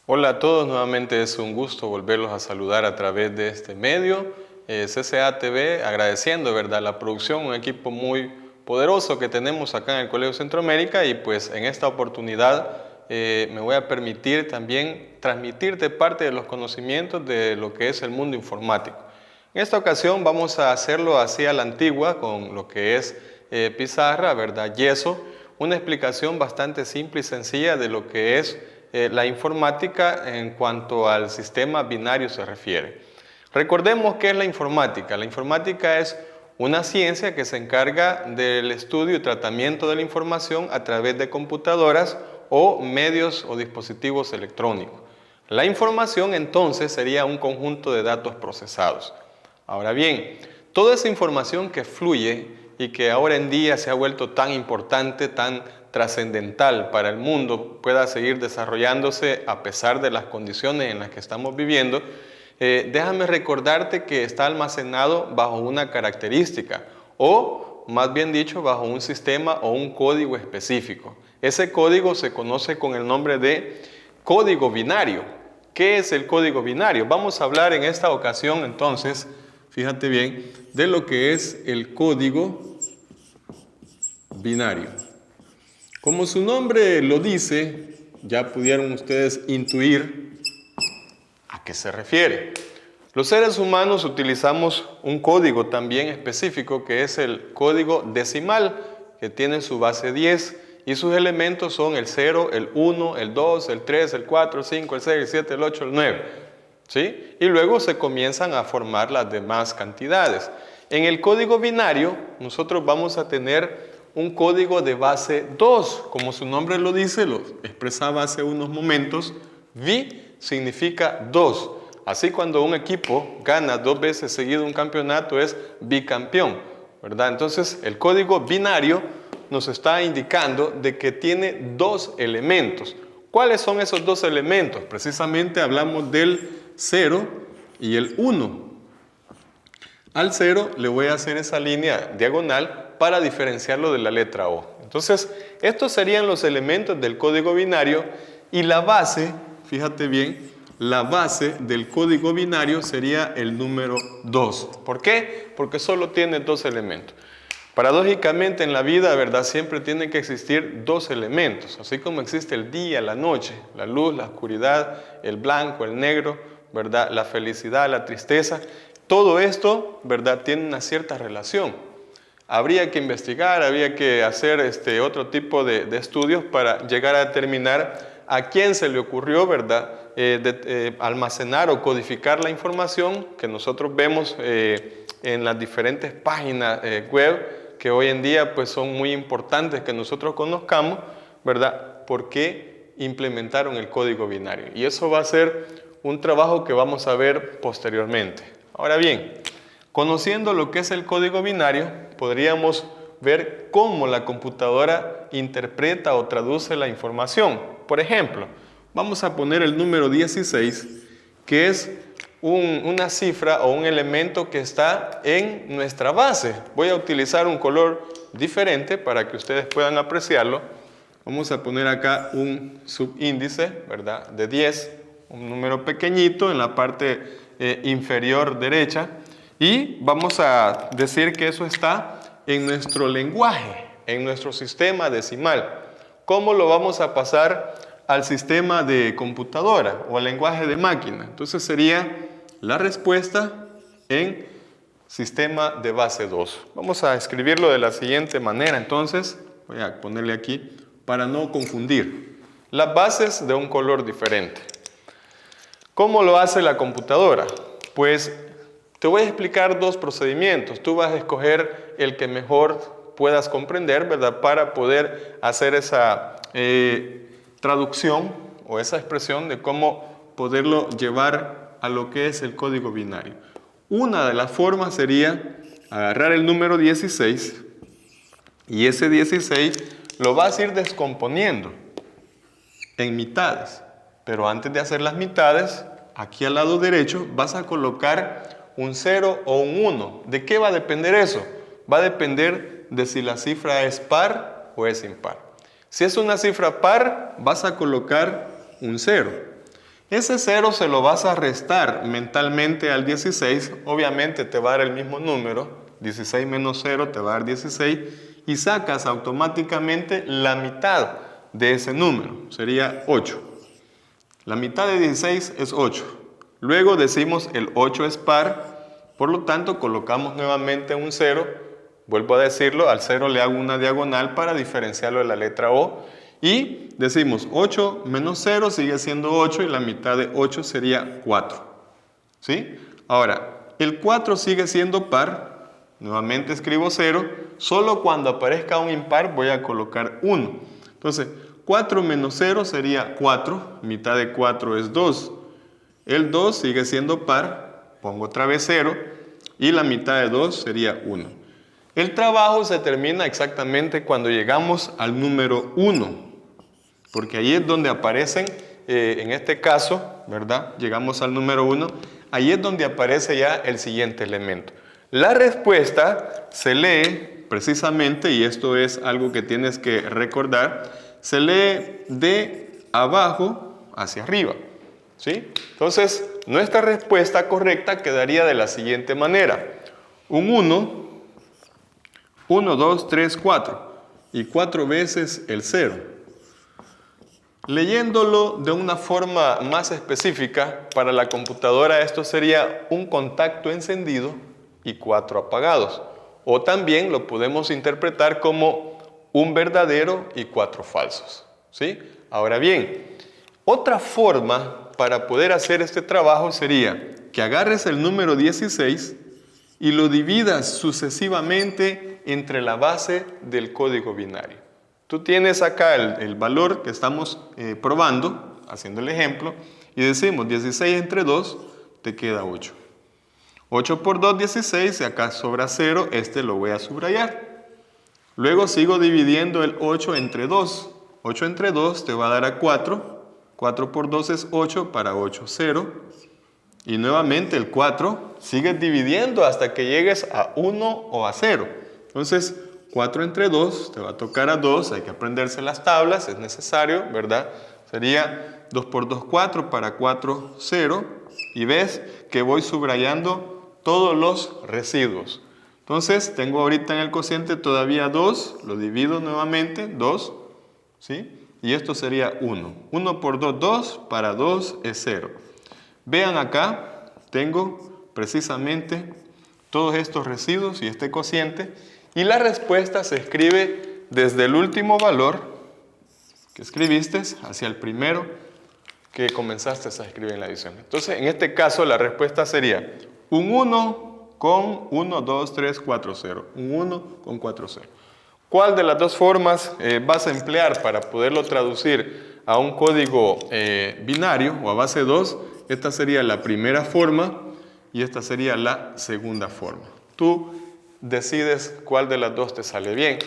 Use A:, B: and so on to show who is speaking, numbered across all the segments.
A: Hola a todos, nuevamente es un gusto volverlos a saludar a través de este medio, CCA TV, agradeciendo, ¿verdad?, la producción, un equipo muy poderoso que tenemos acá en el Colegio Centroamérica y pues en esta oportunidad me voy a permitir también transmitirte parte de los conocimientos de lo que es el mundo informático. En esta ocasión vamos a hacerlo así a la antigua, con lo que es pizarra, ¿verdad?, yeso, una explicación bastante simple y sencilla de lo que es la informática en cuanto al sistema binario se refiere. Recordemos qué es la informática. La informática es una ciencia que se encarga del estudio y tratamiento de la información a través de computadoras o medios o dispositivos electrónicos. La información entonces sería un conjunto de datos procesados. Ahora bien, toda esa información que fluye y que ahora en día se ha vuelto tan importante, tan trascendental para el mundo, pueda seguir desarrollándose a pesar de las condiciones en las que estamos viviendo, déjame recordarte que está almacenado bajo una característica o, más bien dicho, bajo un sistema o un código específico. Ese código se conoce con el nombre de código binario. ¿Qué es el código binario? Vamos a hablar en esta ocasión entonces, fíjate bien, de lo que es el código binario. Como su nombre lo dice, ya pudieron ustedes intuir a qué se refiere. Los seres humanos utilizamos un código también específico que es el código decimal, que tiene su base 10 y sus elementos son el 0, el 1, el 2, el 3, el 4, el 5, el 6, el 7, el 8, el 9. ¿Sí? Y luego se comienzan a formar las demás cantidades. En el código binario nosotros vamos a tener un código de base 2, como su nombre lo dice, lo expresaba hace unos momentos, bi significa 2. Así cuando un equipo gana 2 veces seguido un campeonato es bicampeón, ¿verdad? Entonces el código binario nos está indicando de que tiene 2 elementos. ¿Cuáles son esos 2 elementos? Precisamente hablamos del 0 y el 1. Al 0 le voy a hacer esa línea diagonal para diferenciarlo de la letra O. Entonces, estos serían los elementos del código binario y la base, fíjate bien, la base del código binario sería el número 2. ¿Por qué? Porque solo tiene 2 elementos. Paradójicamente en la vida, ¿verdad?, siempre tienen que existir 2 elementos, así como existe el día, la noche, la luz, la oscuridad, el blanco, el negro, ¿verdad?, la felicidad, la tristeza. Todo esto, ¿verdad?, tiene una cierta relación. Habría que investigar, habría que hacer otro tipo de estudios para llegar a determinar a quién se le ocurrió, ¿verdad?, almacenar o codificar la información que nosotros vemos en las diferentes páginas web que hoy en día pues son muy importantes que nosotros conozcamos, ¿verdad?, por qué implementaron el código binario. Y eso va a ser un trabajo que vamos a ver posteriormente. Ahora bien, conociendo lo que es el código binario, podríamos ver cómo la computadora interpreta o traduce la información. Por ejemplo, vamos a poner el número 16, que es una cifra o un elemento que está en nuestra base. Voy a utilizar un color diferente para que ustedes puedan apreciarlo. Vamos a poner acá un subíndice, ¿verdad?, de 10, un número pequeñito en la parte inferior derecha, y vamos a decir que eso está en nuestro lenguaje, en nuestro sistema decimal. ¿Cómo lo vamos a pasar al sistema de computadora o al lenguaje de máquina? Entonces sería la respuesta en sistema de base 2. Vamos a escribirlo de la siguiente manera. Entonces, voy a ponerle aquí para no confundir. Las bases de un color diferente. ¿Cómo lo hace la computadora? Pues te voy a explicar 2 procedimientos. Tú vas a escoger el que mejor puedas comprender, ¿verdad?, para poder hacer esa traducción o esa expresión de cómo poderlo llevar a lo que es el código binario. Una de las formas sería agarrar el número 16 y ese 16 lo vas a ir descomponiendo en mitades. Pero antes de hacer las mitades, aquí al lado derecho vas a colocar un 0 o un 1. ¿De qué va a depender eso? Va a depender de si la cifra es par o es impar. Si es una cifra par, vas a colocar un 0. Ese 0 se lo vas a restar mentalmente al 16, obviamente te va a dar el mismo número, 16 menos 0 te va a dar 16, y sacas automáticamente la mitad de ese número, sería 8. La mitad de 16 es 8. Luego decimos el 8 es par, por lo tanto colocamos nuevamente un 0, vuelvo a decirlo, al 0 le hago una diagonal para diferenciarlo de la letra O, y decimos 8 menos 0 sigue siendo 8 y la mitad de 8 sería 4. ¿Sí? Ahora, el 4 sigue siendo par, nuevamente escribo 0, solo cuando aparezca un impar voy a colocar 1. Entonces, 4 menos 0 sería 4, mitad de 4 es 2. El 2 sigue siendo par, pongo otra vez 0, y la mitad de 2 sería 1. El trabajo se termina exactamente cuando llegamos al número 1, porque ahí es donde aparecen, en este caso, ¿verdad? Llegamos al número 1, ahí es donde aparece ya el siguiente elemento. La respuesta se lee precisamente, y esto es algo que tienes que recordar, se lee de abajo hacia arriba, ¿sí? Entonces, nuestra respuesta correcta quedaría de la siguiente manera. Un 1, 1, 2, 3, 4, y 4 veces el 0. Leyéndolo de una forma más específica, para la computadora esto sería un contacto encendido y 4 apagados. O también lo podemos interpretar como un verdadero y 4 falsos, ¿sí? Ahora bien, otra forma para poder hacer este trabajo sería que agarres el número 16 y lo dividas sucesivamente entre la base del código binario. Tú tienes acá el valor que estamos probando, haciendo el ejemplo, y decimos 16 entre 2, te queda 8. 8 por 2, 16, y acá sobra 0, este lo voy a subrayar. Luego sigo dividiendo el 8 entre 2. 8 entre 2 te va a dar a 4. 4 por 2 es 8, para 8, 0. Y nuevamente el 4, sigues dividiendo hasta que llegues a 1 o a 0. Entonces, 4 entre 2 te va a tocar a 2, hay que aprenderse las tablas, es necesario, ¿verdad? Sería 2 por 2, 4, para 4, 0. Y ves que voy subrayando todos los residuos. Entonces, tengo ahorita en el cociente todavía 2, lo divido nuevamente, 2, ¿sí? Y esto sería 1. 1 por 2, 2, para 2 es 0. Vean acá, tengo precisamente todos estos residuos y este cociente, y la respuesta se escribe desde el último valor que escribiste hacia el primero que comenzaste a escribir en la adición. Entonces, en este caso, la respuesta sería un 1 con 1, 2, 3, 4, 0. Un 1 con 4, 0. ¿Cuál de las dos formas vas a emplear para poderlo traducir a un código binario o a base 2? Esta sería la primera forma y esta sería la segunda forma. Tú decides cuál de las dos te sale bien.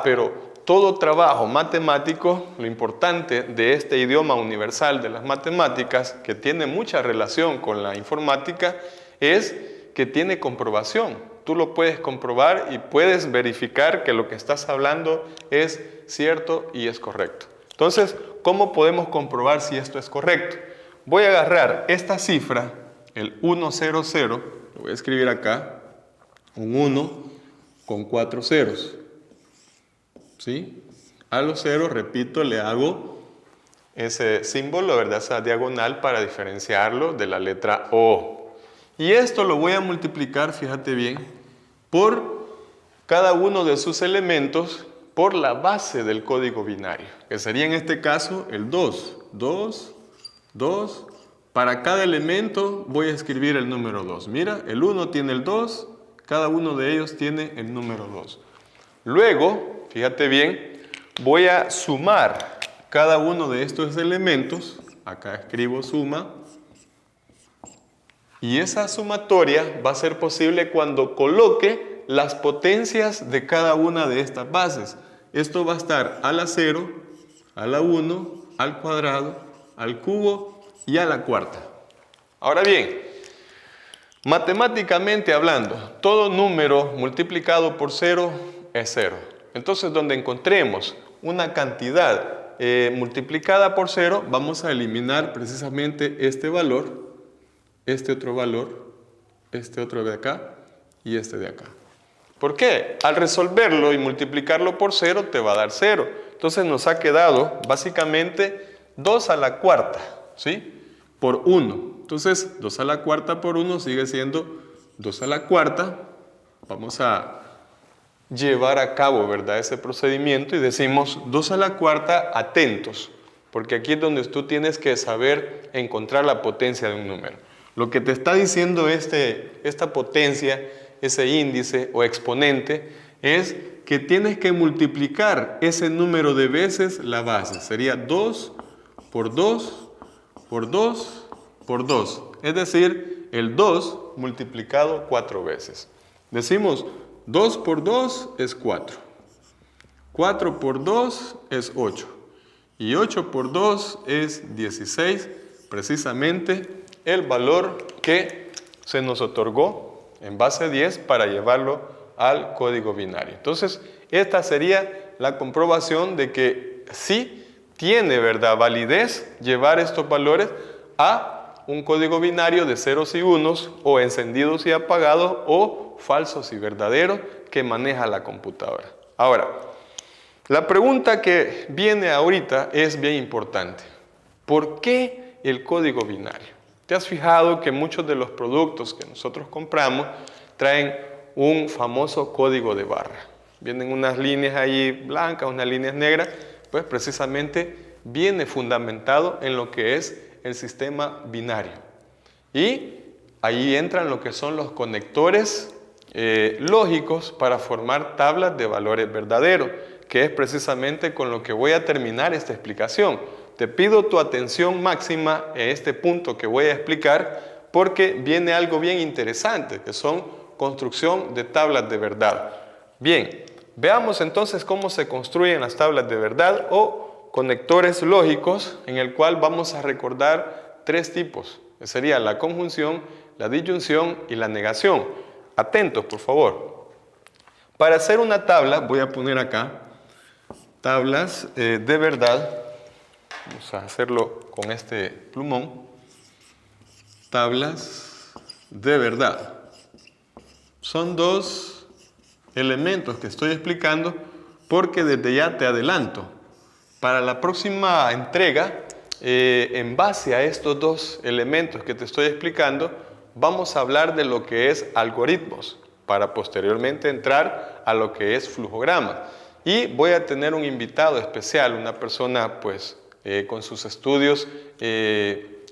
A: Pero todo trabajo matemático, lo importante de este idioma universal de las matemáticas, que tiene mucha relación con la informática, es que tiene comprobación. Tú lo puedes comprobar y puedes verificar que lo que estás hablando es cierto y es correcto. Entonces, ¿cómo podemos comprobar si esto es correcto? Voy a agarrar esta cifra, el 100, lo voy a escribir acá, un 1 con 4 ceros. ¿Sí? A los ceros, repito, le hago ese símbolo, ¿verdad? Esa diagonal para diferenciarlo de la letra O. Y esto lo voy a multiplicar, fíjate bien, por cada uno de sus elementos por la base del código binario, que sería en este caso el 2. 2, 2. Para cada elemento voy a escribir el número 2. Mira, el 1 tiene el 2, cada uno de ellos tiene el número 2. Luego, fíjate bien, voy a sumar cada uno de estos elementos. Acá escribo suma. Y esa sumatoria va a ser posible cuando coloque las potencias de cada una de estas bases. Esto va a estar a la 0, a la 1, al cuadrado, al cubo y a la cuarta. Ahora bien, matemáticamente hablando, todo número multiplicado por 0 es 0. Entonces, donde encontremos una cantidad multiplicada por 0, vamos a eliminar precisamente este valor, este otro valor, este otro de acá y este de acá. ¿Por qué? Al resolverlo y multiplicarlo por 0 te va a dar 0. Entonces nos ha quedado básicamente 2 a la cuarta, ¿sí? Por 1. Entonces 2 a la cuarta por 1 sigue siendo 2 a la cuarta. Vamos a llevar a cabo, ¿verdad?, ese procedimiento y decimos 2 a la cuarta, atentos, porque aquí es donde tú tienes que saber encontrar la potencia de un número. Lo que te está diciendo esta potencia, ese índice o exponente, es que tienes que multiplicar ese número de veces la base. Sería 2 por 2 por 2 por 2. Es decir, el 2 multiplicado 4 veces. Decimos 2 por 2 es 4. 4 por 2 es 8. Y 8 por 2 es 16. Precisamente el valor que se nos otorgó en base 10 para llevarlo al código binario. Entonces, esta sería la comprobación de que sí tiene, ¿verdad?, validez llevar estos valores a un código binario de ceros y unos, o encendidos y apagados, o falsos y verdaderos, que maneja la computadora. Ahora, la pregunta que viene ahorita es bien importante. ¿Por qué el código binario? ¿Te has fijado que muchos de los productos que nosotros compramos traen un famoso código de barra? Vienen unas líneas ahí blancas, unas líneas negras, pues precisamente viene fundamentado en lo que es el sistema binario. Y ahí entran lo que son los conectores lógicos para formar tablas de valores verdaderos, que es precisamente con lo que voy a terminar esta explicación. Te pido tu atención máxima en este punto que voy a explicar, porque viene algo bien interesante, que son construcción de tablas de verdad. Bien, veamos entonces cómo se construyen las tablas de verdad o conectores lógicos, en el cual vamos a recordar 3 tipos, que serían la conjunción, la disyunción y la negación. Atentos, por favor. Para hacer una tabla, voy a poner acá tablas de verdad. Vamos a hacerlo con este plumón. Tablas de verdad. Son 2 elementos que estoy explicando, porque desde ya te adelanto. Para la próxima entrega, en base a estos 2 elementos que te estoy explicando, vamos a hablar de lo que es algoritmos, para posteriormente entrar a lo que es flujograma. Y voy a tener un invitado especial, una persona pues con sus estudios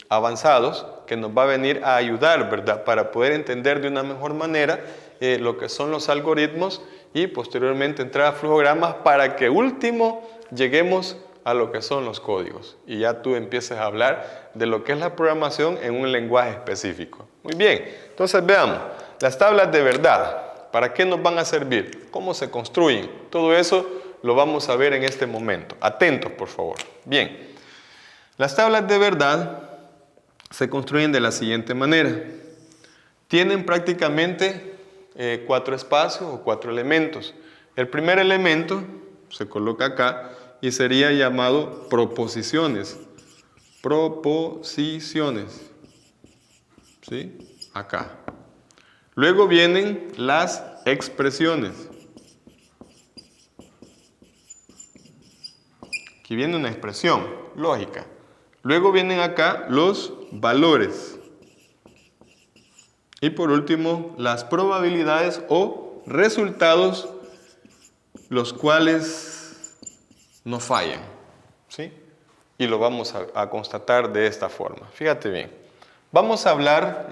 A: avanzados, que nos va a venir a ayudar, ¿verdad?, para poder entender de una mejor manera lo que son los algoritmos y posteriormente entrar a flujogramas, para que último lleguemos a lo que son los códigos y ya tú empieces a hablar de lo que es la programación en un lenguaje específico. Muy bien, entonces veamos, las tablas de verdad, ¿para qué nos van a servir? ¿Cómo se construyen? Todo eso lo vamos a ver en este momento. Atentos, por favor. Bien, las tablas de verdad se construyen de la siguiente manera. Tienen prácticamente 4 espacios o 4 elementos. El primer elemento se coloca acá y sería llamado proposiciones. Proposiciones. ¿Sí? Acá. Luego vienen las expresiones. Aquí viene una expresión lógica. Luego vienen acá los valores. Y por último, las probabilidades o resultados, los cuales no fallan. ¿Sí? Y lo vamos a constatar de esta forma. Fíjate bien. Vamos a hablar,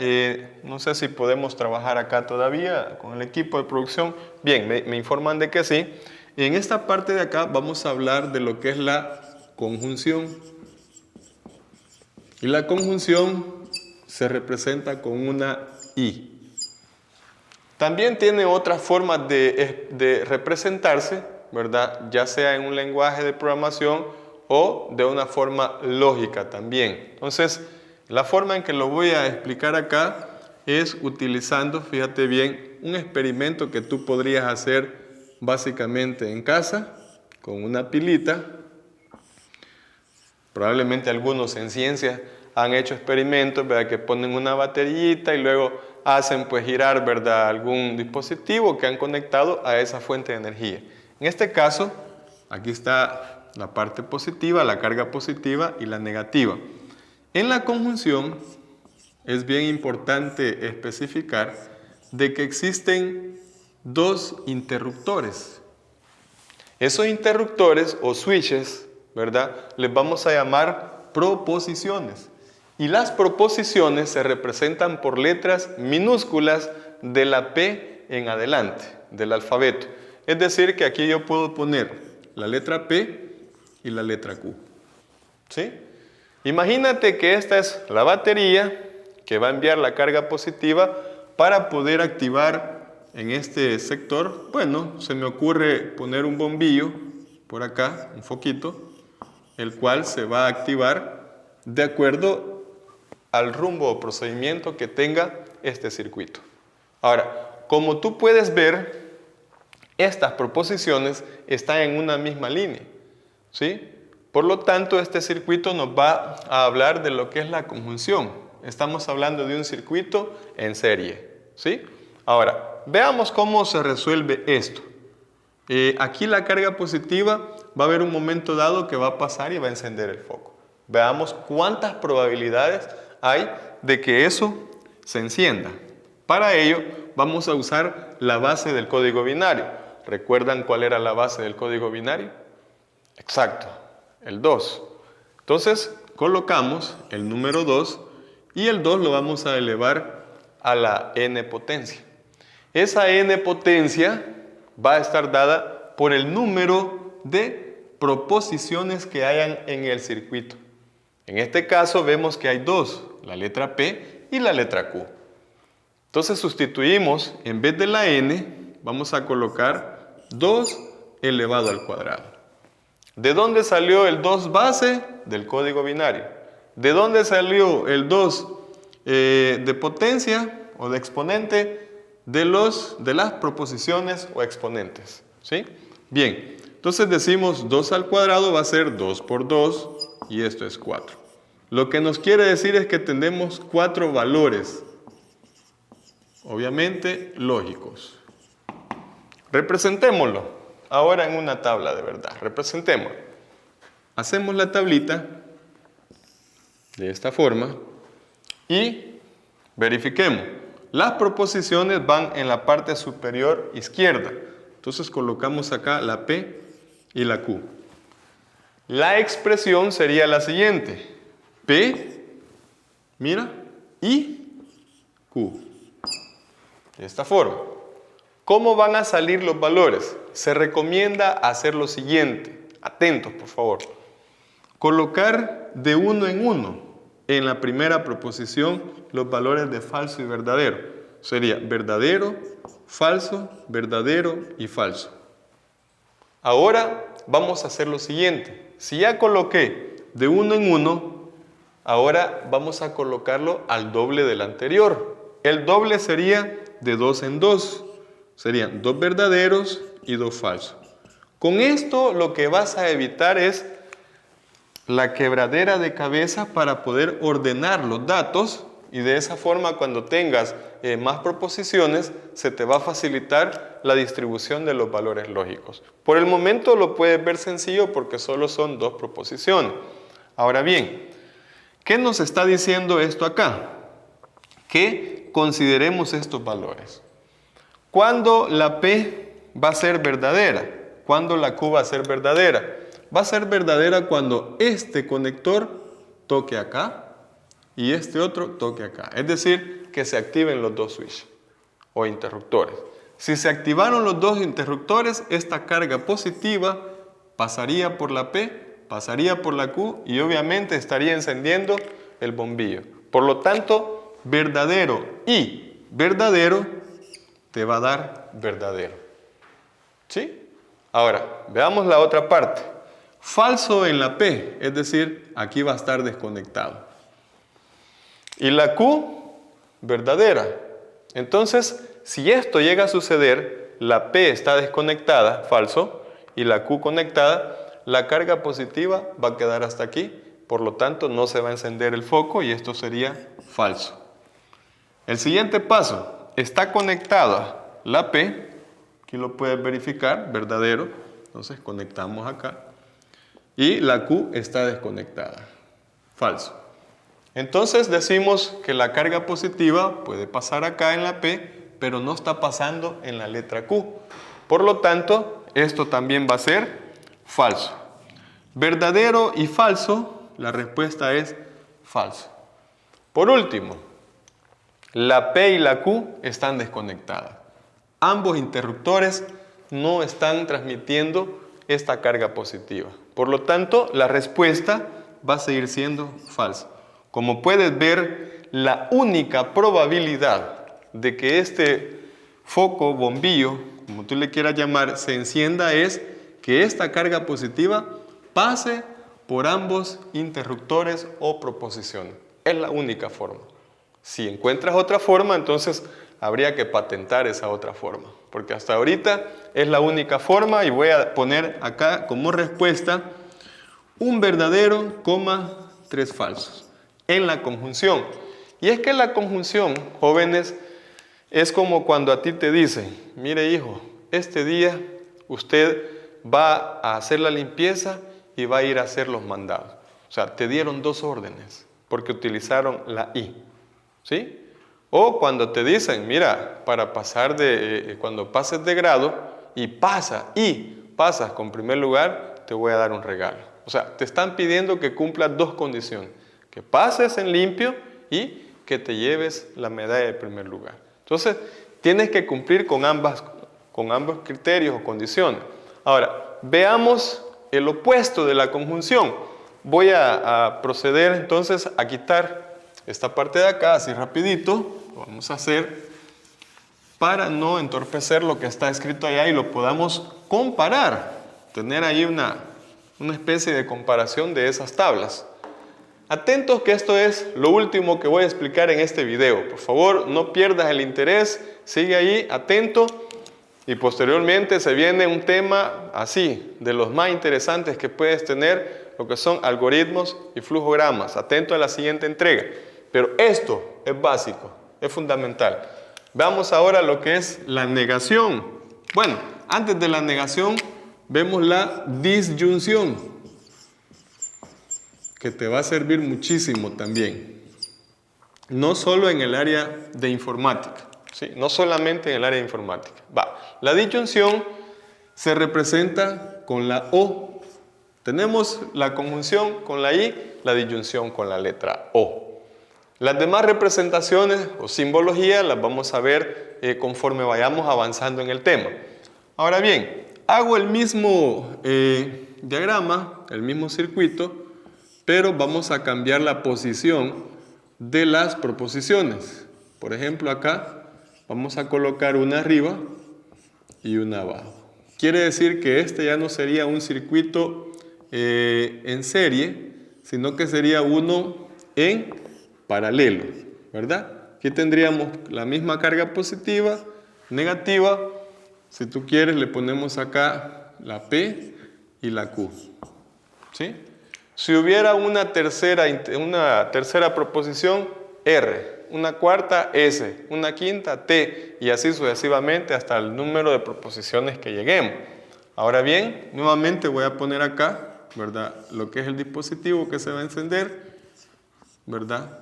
A: no sé si podemos trabajar acá todavía con el equipo de producción. Bien, me informan de que sí. Y en esta parte de acá vamos a hablar de lo que es la conjunción. Y la conjunción se representa con una I. También tiene otras formas de representarse, ¿verdad?, ya sea en un lenguaje de programación o de una forma lógica también. Entonces, la forma en que lo voy a explicar acá es utilizando, fíjate bien, un experimento que tú podrías hacer básicamente en casa con una pilita. Probablemente algunos en ciencia han hecho experimentos, ¿verdad?, que ponen una baterita y luego hacen pues girar, ¿verdad?, algún dispositivo que han conectado a esa fuente de energía. En este caso, aquí está la parte positiva, la carga positiva y la negativa. En la conjunción es bien importante especificar de que existen dos interruptores. Esos interruptores o switches, ¿verdad?, les vamos a llamar proposiciones. Y las proposiciones se representan por letras minúsculas de la P en adelante, del alfabeto. Es decir, que aquí yo puedo poner la letra P y la letra Q. ¿Sí? Imagínate que esta es la batería que va a enviar la carga positiva para poder activar en este sector. Bueno, se me ocurre poner un bombillo por acá, un foquito, el cual se va a activar de acuerdo al rumbo o procedimiento que tenga este circuito. Ahora, como tú puedes ver, estas proposiciones están en una misma línea, ¿sí? Por lo tanto, este circuito nos va a hablar de lo que es la conjunción. Estamos hablando de un circuito en serie, ¿sí? Ahora, veamos cómo se resuelve esto. Aquí la carga positiva va a haber un momento dado que va a pasar y va a encender el foco. Veamos cuántas probabilidades hay de que eso se encienda. Para ello, vamos a usar la base del código binario. ¿Recuerdan cuál era la base del código binario? Exacto, el 2. Entonces, colocamos el número 2 y el 2 lo vamos a elevar a la n potencia. Esa n potencia va a estar dada por el número de proposiciones que hayan en el circuito. En este caso vemos que hay dos, la letra P y la letra Q. Entonces sustituimos, en vez de la n, vamos a colocar 2 elevado al cuadrado. ¿De dónde salió el 2 base? Del código binario. ¿De dónde salió el 2 de potencia o de exponente? De las proposiciones o exponentes, ¿sí? Bien, entonces decimos 2 al cuadrado va a ser 2 por 2 y esto es 4. Lo que nos quiere decir es que tenemos 4 valores, obviamente lógicos. Representémoslo ahora en una tabla de verdad. Representémoslo. Hacemos la tablita de esta forma y verifiquemos. Las proposiciones van en la parte superior izquierda. Entonces colocamos acá la P y la Q. La expresión sería la siguiente. P, mira, y Q. De esta forma. ¿Cómo van a salir los valores? Se recomienda hacer lo siguiente. Atentos, por favor. Colocar de uno en uno en la primera proposición los valores de falso y verdadero. Sería verdadero, falso y falso. Ahora vamos a hacer lo siguiente. Si ya coloqué de uno en uno, ahora vamos a colocarlo al doble del anterior. El doble sería de 2 en 2. Serían 2 verdaderos y 2 falsos. Con esto lo que vas a evitar es la quebradera de cabeza para poder ordenar los datos y de esa forma cuando tengas más proposiciones se te va a facilitar la distribución de los valores lógicos. Por el momento lo puedes ver sencillo porque solo son 2 proposiciones. Ahora bien, ¿qué nos está diciendo esto acá? Que consideremos estos valores. ¿Cuándo la P va a ser verdadera? ¿Cuándo la Q va a ser verdadera? Va a ser verdadera cuando este conector toque acá y este otro toque acá. Es decir, que se activen los dos switches o interruptores. Si se activaron los dos interruptores, esta carga positiva pasaría por la P, pasaría por la Q y obviamente estaría encendiendo el bombillo. Por lo tanto, verdadero y verdadero te va a dar verdadero. ¿Sí? Ahora, veamos la otra parte. Falso en la P, es decir, aquí va a estar desconectado. Y la Q, verdadera. Entonces, si esto llega a suceder, la P está desconectada, falso, y la Q conectada, la carga positiva va a quedar hasta aquí por lo tanto no se va a encender el foco y esto sería falso. El siguiente paso, está conectada la P, aquí lo puedes verificar, verdadero, entonces conectamos acá, y la Q está desconectada, falso. Entonces decimos que la carga positiva puede pasar acá en la P, pero no está pasando en la letra Q. Por lo tanto, esto también va a ser falso. Verdadero y falso, la respuesta es falso. Por último, la P y la Q están desconectadas. Ambos interruptores no están transmitiendo esta carga positiva. Por lo tanto, la respuesta va a seguir siendo falsa. Como puedes ver, la única probabilidad de que este foco, bombillo, como tú le quieras llamar, se encienda es que esta carga positiva pase por ambos interruptores o proposiciones. Es la única forma. Si encuentras otra forma, entonces habría que patentar esa otra forma, porque hasta ahorita es la única forma y voy a poner acá como respuesta un verdadero, tres falsos en la conjunción. Y es que la conjunción, jóvenes, es como cuando a ti te dicen, mire hijo, este día usted va a hacer la limpieza y va a ir a hacer los mandados. O sea, te dieron dos órdenes porque utilizaron la I, ¿sí? O cuando te dicen, mira, para pasar cuando pases de grado y pasas con primer lugar, te voy a dar un regalo. O sea, te están pidiendo que cumplas dos condiciones, que pases en limpio y que te lleves la medalla de primer lugar. Entonces, tienes que cumplir con ambos criterios o condiciones. Ahora, veamos el opuesto de la conjunción. Voy a proceder entonces a quitar esta parte de acá, así rapidito. Lo vamos a hacer para no entorpecer lo que está escrito allá y lo podamos comparar. Tener ahí una especie de comparación de esas tablas. Atentos que esto es lo último que voy a explicar en este video. Por favor, no pierdas el interés, sigue ahí, atento. Y posteriormente se viene un tema así, de los más interesantes que puedes tener, lo que son algoritmos y flujogramas. Atento a la siguiente entrega. Pero esto es básico, es fundamental. Veamos ahora lo que es la negación. Bueno, antes de la negación, vemos la disyunción, que te va a servir muchísimo también. No solo en el área de informática, ¿sí? No solamente en el área de informática. La disyunción se representa con la O. Tenemos la conjunción con la I, la disyunción con la letra O. Las demás representaciones o simbologías las vamos a ver conforme vayamos avanzando en el tema. Ahora bien, hago el mismo diagrama, el mismo circuito, pero vamos a cambiar la posición de las proposiciones. Por ejemplo, acá vamos a colocar una arriba y una abajo. Quiere decir que este ya no sería un circuito en serie, sino que sería uno en paralelo, ¿verdad? Aquí tendríamos la misma carga positiva, negativa. Si tú quieres, le ponemos acá la P y la Q, ¿sí? Si hubiera una tercera proposición, R, una cuarta, S, una quinta, T, y así sucesivamente hasta el número de proposiciones que lleguemos. Ahora bien, nuevamente voy a poner acá, ¿verdad?, lo que es el dispositivo que se va a encender, ¿verdad?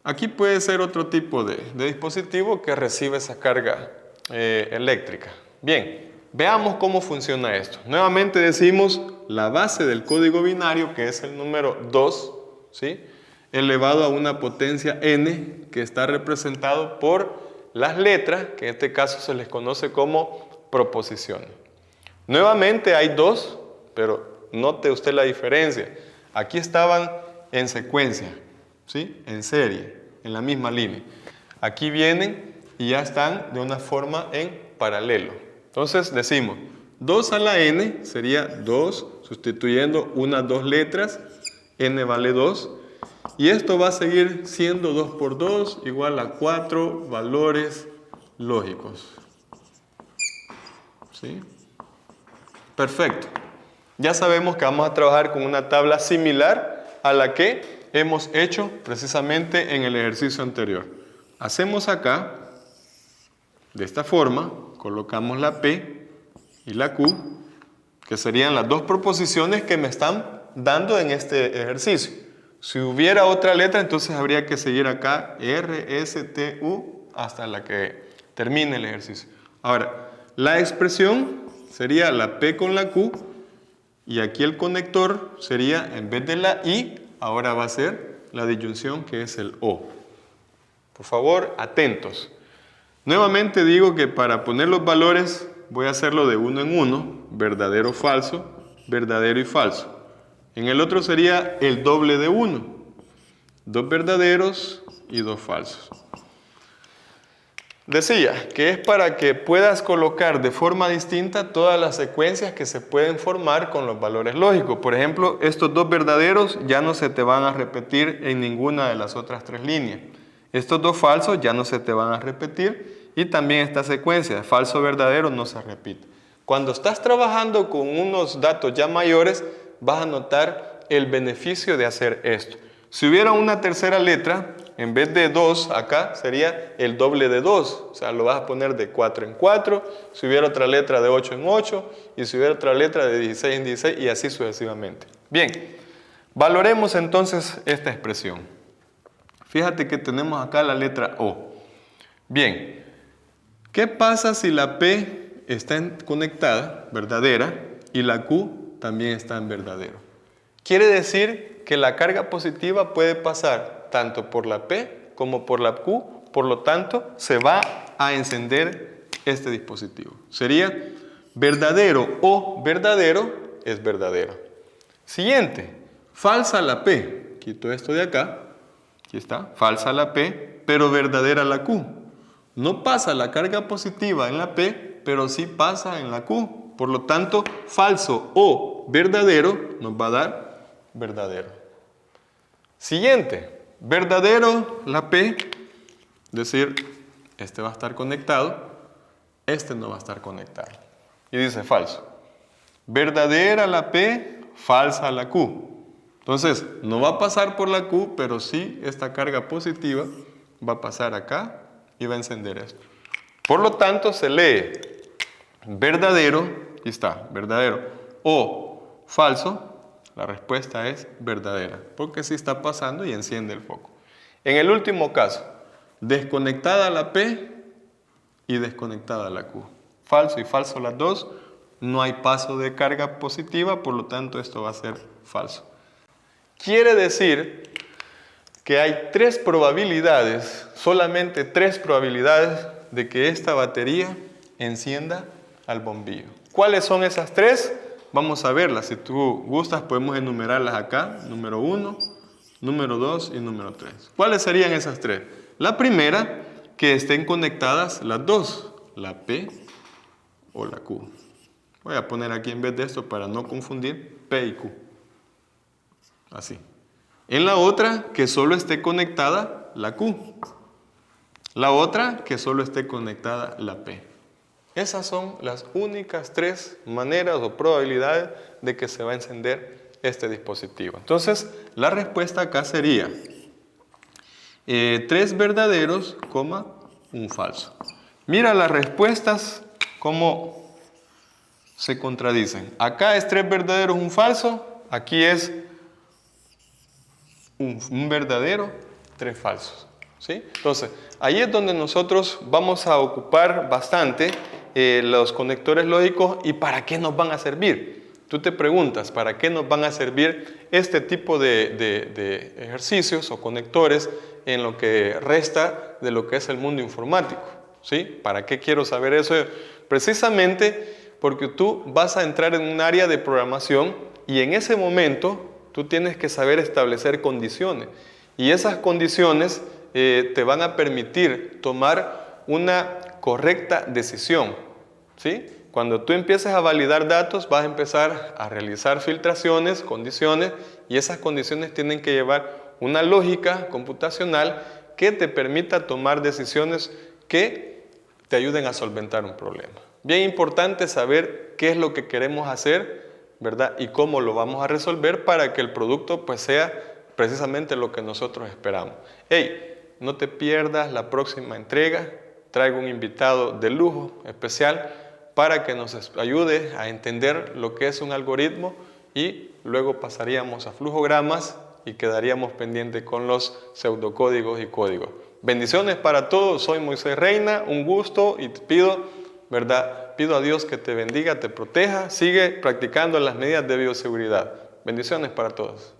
A: Aquí puede ser otro tipo de dispositivo que recibe esa carga eléctrica. Bien, veamos cómo funciona esto. Nuevamente decimos la base del código binario, que es el número 2, ¿sí?, elevado a una potencia n, que está representado por las letras, que en este caso se les conoce como proposiciones. Nuevamente hay dos, pero note usted la diferencia. Aquí estaban en secuencia, ¿sí?, en serie, en la misma línea. Aquí vienen y ya están de una forma en paralelo. Entonces decimos 2 a la n sería 2, sustituyendo unas dos letras, n vale 2, y esto va a seguir siendo 2 por 2 igual a 4 valores lógicos. ¿Sí? Perfecto. Ya sabemos que vamos a trabajar con una tabla similar a la que hemos hecho precisamente en el ejercicio anterior. Hacemos acá, de esta forma, colocamos la P y la Q, que serían las dos proposiciones que me están dando en este ejercicio. Si hubiera otra letra, entonces habría que seguir acá R, S, T, U, hasta la que termine el ejercicio. Ahora, la expresión sería la P con la Q, y aquí el conector sería, en vez de la I, ahora va a ser la disyunción, que es el O. Por favor, atentos. Nuevamente digo que para poner los valores voy a hacerlo de uno en uno, verdadero, falso, verdadero y falso. En el otro sería el doble de uno, 2 verdaderos y 2 falsos. Decía que es para que puedas colocar de forma distinta todas las secuencias que se pueden formar con los valores lógicos. Por ejemplo, estos 2 verdaderos ya no se te van a repetir en ninguna de las otras 3 líneas. Estos 2 falsos ya no se te van a repetir, y también esta secuencia de falso verdadero no se repite. Cuando estás trabajando con unos datos ya mayores, vas a notar el beneficio de hacer esto. Si hubiera una tercera letra, en vez de 2 acá, sería el doble de 2. O sea, lo vas a poner de 4 en 4. Si hubiera otra letra, de 8 en 8. Y si hubiera otra letra, de 16 en 16. Y así sucesivamente. Bien, valoremos entonces esta expresión. Fíjate que tenemos acá la letra O. Bien, ¿qué pasa si la P está conectada, verdadera, y la Q también está en verdadero? Quiere decir que la carga positiva puede pasar tanto por la P como por la Q, por lo tanto se va a encender este dispositivo. Sería verdadero o verdadero es verdadero. Siguiente, falsa la P. Quito esto de acá, aquí está, falsa la P, pero verdadera la Q. No pasa la carga positiva en la P, pero sí pasa en la Q. Por lo tanto, falso o verdadero nos va a dar verdadero. Siguiente, verdadero la P, es decir, este va a estar conectado, este no va a estar conectado. Y dice falso. Verdadera la P, falsa la Q. Entonces, no va a pasar por la Q, pero sí esta carga positiva va a pasar acá y va a encender esto. Por lo tanto, se lee verdadero, aquí está, verdadero, o falso. La respuesta es verdadera, porque sí está pasando y enciende el foco. En el último caso, desconectada la P y desconectada la Q. Falso y falso las dos, no hay paso de carga positiva, por lo tanto esto va a ser falso. Quiere decir que hay 3 probabilidades, solamente 3 probabilidades de que esta batería encienda al bombillo. ¿Cuáles son esas 3? Vamos a verlas. Si tú gustas, podemos enumerarlas acá. Número 1, número 2 y número 3. ¿Cuáles serían esas 3? La primera, que estén conectadas las dos, la P o la Q. Voy a poner aquí en vez de esto para no confundir P y Q. Así. En la otra, que solo esté conectada la Q. La otra, que solo esté conectada la P. Esas son las únicas 3 maneras o probabilidades de que se va a encender este dispositivo. Entonces, la respuesta acá sería 3 verdaderos, un falso. Mira las respuestas cómo se contradicen. Acá es 3 verdaderos, un falso. Aquí es un verdadero, 3 falsos. ¿Sí? Entonces, ahí es donde nosotros vamos a ocupar bastante los conectores lógicos y para qué nos van a servir. Tú te preguntas, ¿para qué nos van a servir este tipo de ejercicios o conectores en lo que resta de lo que es el mundo informático? ¿Sí? ¿Para qué quiero saber eso? Precisamente porque tú vas a entrar en un área de programación y en ese momento tú tienes que saber establecer condiciones. Y esas condiciones te van a permitir tomar una correcta decisión, ¿sí? Cuando tú empieces a validar datos, vas a empezar a realizar filtraciones, condiciones, y esas condiciones tienen que llevar una lógica computacional que te permita tomar decisiones que te ayuden a solventar un problema. Bien importante saber qué es lo que queremos hacer, ¿verdad? Y cómo lo vamos a resolver para que el producto pues sea precisamente lo que nosotros esperamos. Hey, no te pierdas la próxima entrega. Traigo un invitado de lujo especial para que nos ayude a entender lo que es un algoritmo y luego pasaríamos a flujogramas y quedaríamos pendientes con los pseudocódigos y códigos. Bendiciones para todos. Soy Moisés Reina, un gusto y te pido, ¿verdad? Pido a Dios que te bendiga, te proteja. Sigue practicando las medidas de bioseguridad. Bendiciones para todos.